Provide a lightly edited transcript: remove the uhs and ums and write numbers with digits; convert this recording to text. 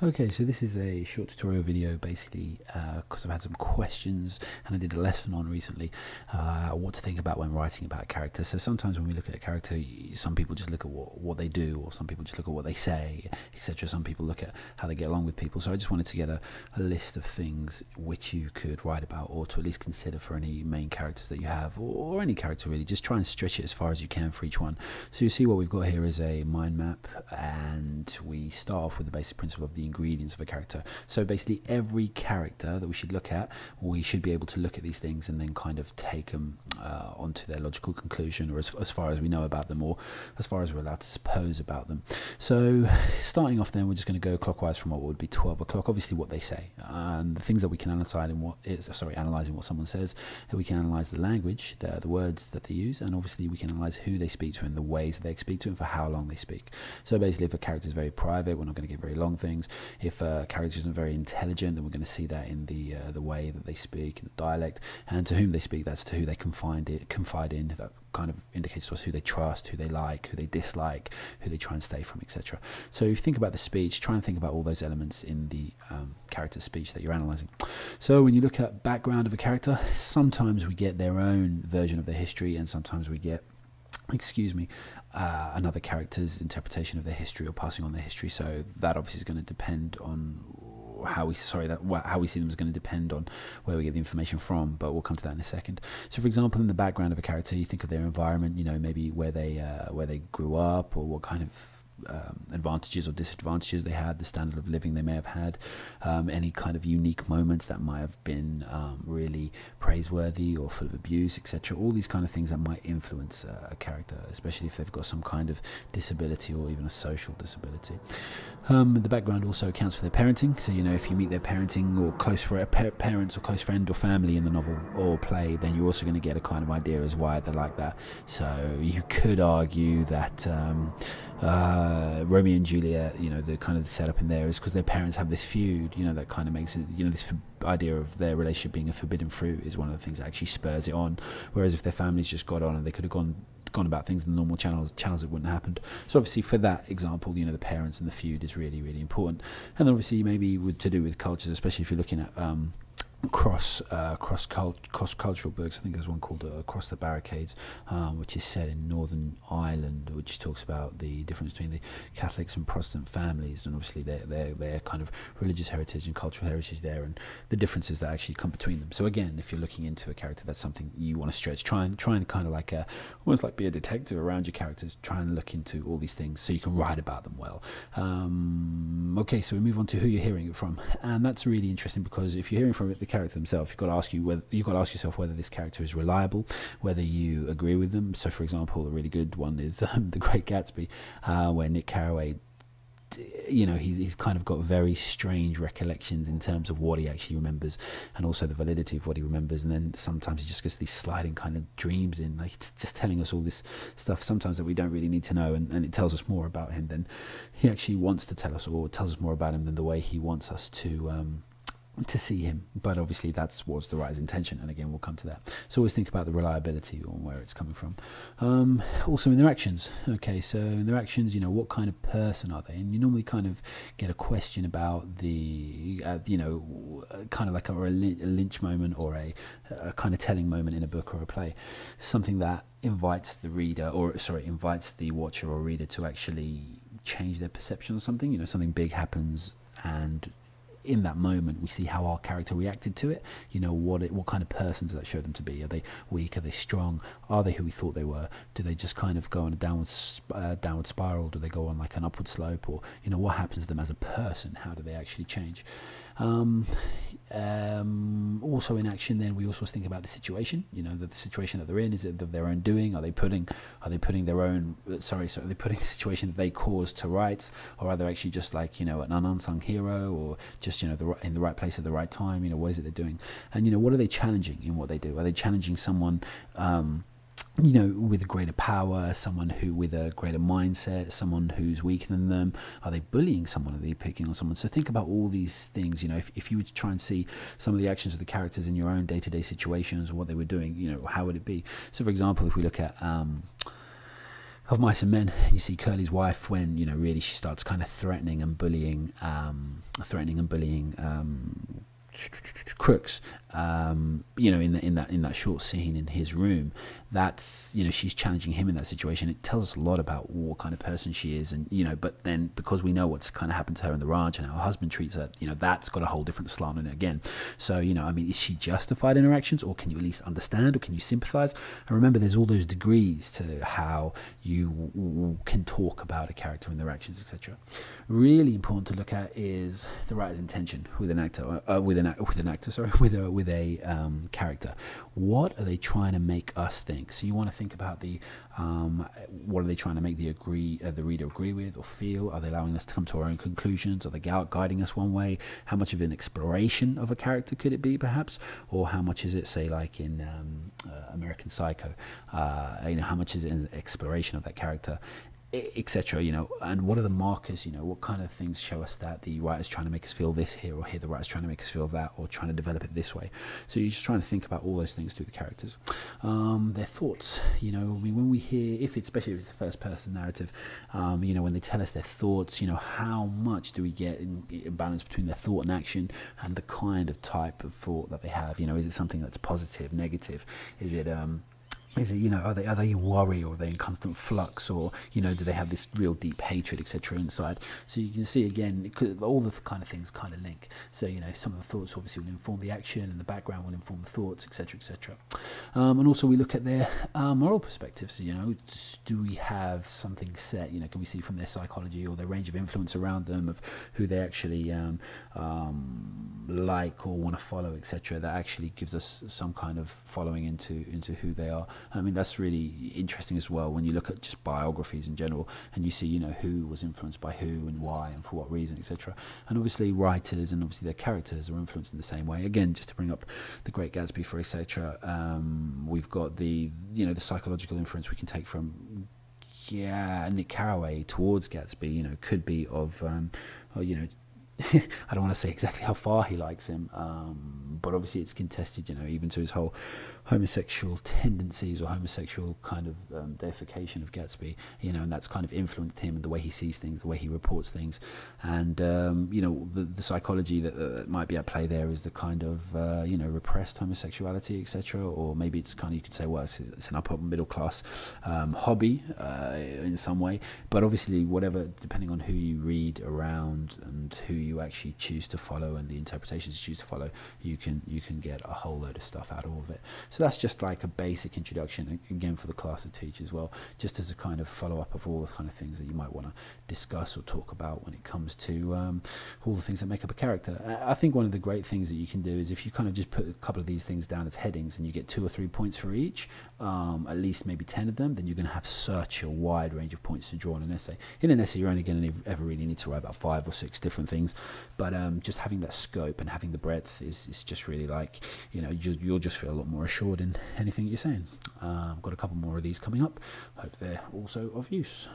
Okay, so this is a short tutorial video basically because I've had some questions and I did a lesson on recently what to think about when writing about a character. So sometimes when we look at a character, some people just look at what they do, or some people just look at what they say, etc. Some people look at how they get along with people. So I just wanted to get a list of things which you could write about, or to at least consider for any main characters that you have, or any character really. Just try and stretch it as far as you can for each one. So you see what we've got here is a mind map, and we start off with the basic principle of the ingredients of a character. So basically every character that we should look at, we should be able to look at these things and then kind of take them onto their logical conclusion, or as far as we know about them, or as far as we're allowed to suppose about them. So starting off then, we're just going to go clockwise from what would be 12 o'clock. Obviously what they say, and the things that we can analyze in analyzing what someone says. We can analyze the language, the words that they use, and obviously we can analyze who they speak to and the ways that they speak to and for how long they speak. So basically if a character is very private, we're not going to get very long things. If a character isn't very intelligent, then we're going to see that in the way that they speak, in the dialect, and to whom they speak, that's to who they confide in. That kind of indicates to us who they trust, who they like, who they dislike, who they try and stay from, etc. So if you think about the speech, try and think about all those elements in the character's speech that you're analysing. So when you look at background of a character, sometimes we get their own version of their history, and sometimes we get another character's interpretation of their history or passing on their history. So that obviously is going to depend on how we see them is going to depend on where we get the information from, but we'll come to that in a second. So for example, in the background of a character, you think of their environment, maybe where they grew up, or what kind of advantages or disadvantages they had, the standard of living they may have had, any kind of unique moments that might have been really praiseworthy or full of abuse, etc. All these kind of things that might influence a character, especially if they've got some kind of disability or even a social disability. The background also accounts for their parenting. So if you meet their parenting or parents or close friend or family in the novel or play, then you're also going to get a kind of idea as why they're like that. So you could argue that Romeo and Juliet, the kind of the setup in there is because their parents have this feud, that kind of makes it, this idea of their relationship being a forbidden fruit is one of the things that actually spurs it on. Whereas if their families just got on and they could have gone about things in the normal channels, it wouldn't have happened. So obviously for that example, the parents and the feud is really, really important. And obviously maybe to do with cultures, especially if you're looking at cross-cultural books. I think there's one called Across the Barricades, which is set in Northern Ireland, which talks about the difference between the Catholics and Protestant families, and obviously their kind of religious heritage and cultural heritage there, and the differences that actually come between them. So again, if you're looking into a character, that's something you want to stretch. Try and kind of like almost like be a detective around your characters. Try and look into all these things so you can write about them well. Okay, so we move on to who you're hearing it from, and that's really interesting because if you're hearing from the character themselves, you've got to ask yourself whether this character is reliable, whether you agree with them. So for example, a really good one is The Great Gatsby, where Nick Carraway, he's kind of got very strange recollections in terms of what he actually remembers, and also the validity of what he remembers. And then sometimes he just gets these sliding kind of dreams in, like it's just telling us all this stuff sometimes that we don't really need to know, and it tells us more about him than he actually wants to tell us, or tells us more about him than the way he wants us to see him. But obviously that's what's the writer's intention, and again we'll come to that. So always think about the reliability or where it's coming from. Also in their actions. Okay, so in their actions, what kind of person are they? And you normally kind of get a question about the kind of like a lynch moment, or a kind of telling moment in a book or a play, something that invites the reader, invites the watcher or reader to actually change their perception of something. Something big happens, and in that moment we see how our character reacted to it. What kind of person does that show them to be? Are they weak? Are they strong? Are they who we thought they were? Do they just kind of go on a downward spiral? Do they go on like an upward slope? Or what happens to them as a person? How do they actually change? Also in action, then we also think about the situation. The situation that they're in, is it of their own doing? Are they putting their own are they putting a situation that they caused to rights, or are they actually just like an unsung hero, or just in the right place at the right time? What is it they're doing? And what are they challenging in what they do? Are they challenging someone with a greater power, someone who with a greater mindset, someone who's weaker than them? Are they bullying someone? Are they picking on someone? So think about all these things. If you were to try and see some of the actions of the characters in your own day-to-day situations, what they were doing, how would it be? So for example, if we look at of Mice and Men. You see Curly's wife when, you know, really she starts kind of threatening and bullying Crooks, you know, in that short scene in his room. That's, you know, she's challenging him in that situation. It tells us a lot about what kind of person she is, and, you know, but then because we know what's kind of happened to her in the ranch and how her husband treats her, you know, that's got a whole different slant on it again. So, you know, I mean, is she justified in her actions, or can you at least understand, or can you sympathize? And remember, there's all those degrees to how you can talk about a character and their actions, etc. Really important to look at is the writer's intention with an actor, with a character. What are they trying to make us think? So you want to think about the what are they trying to make the reader agree with or feel? Are they allowing us to come to our own conclusions? Are they guiding us one way? How much of an exploration of a character could it be, perhaps? Or how much is it, say, like in American Psycho? You know, how much is it an exploration of that character, etc.? You know, and what are the markers? You know, what kind of things show us that the writer's trying to make us feel this here, or here the writer's trying to make us feel that, or trying to develop it this way? So you're just trying to think about all those things through the characters. Their thoughts, you know, I mean, when we hear, especially if it's a first person narrative, you know, when they tell us their thoughts, you know, how much do we get in balance between their thought and action, and the kind of type of thought that they have? You know, is it something that's positive, negative? Is it you know, are they in worry, or are they in constant flux, or, you know, do they have this real deep hatred, etc. inside? So you can see again, all the kind of things kind of link. So, you know, some of the thoughts obviously will inform the action, and the background will inform the thoughts, etc., etc. And also we look at their moral perspectives. You know, do we have something set? You know, can we see from their psychology or their range of influence around them of who they actually like or want to follow, etc., that actually gives us some kind of following into who they are. I mean, that's really interesting as well when you look at just biographies in general, and you see, you know, who was influenced by who and why and for what reason, etc. And obviously writers and obviously their characters are influenced in the same way. Again, just to bring up The Great Gatsby for etc., we've got the, you know, the psychological influence we can take from Nick Carraway towards Gatsby. You know, could be of you know, I don't want to say exactly how far he likes him, but obviously it's contested, you know, even to his whole homosexual tendencies or homosexual kind of deification of Gatsby, you know, and that's kind of influenced him and the way he sees things, the way he reports things. And you know, the psychology that might be at play there is the kind of you know, repressed homosexuality, etc. Or maybe it's kind of, you could say, well, it's an upper middle class hobby in some way. But obviously, whatever, depending on who you read around and who you actually choose to follow and the interpretations you choose to follow, you can get a whole load of stuff out of all of it. So that's just like a basic introduction, again, for the class to teach as well, just as a kind of follow-up of all the kind of things that you might want to discuss or talk about when it comes to all the things that make up a character. I think one of the great things that you can do is if you kind of just put a couple of these things down as headings and you get 2 or 3 points for each, at least maybe 10 of them, then you're going to have such a wide range of points to draw in an essay. In an essay, you're only going to ever really need to write about 5 or 6 different things, but just having that scope and having the breadth is just really, like, you know, you'll just feel a lot more assured in anything you're saying. I've got a couple more of these coming up. Hope they're also of use.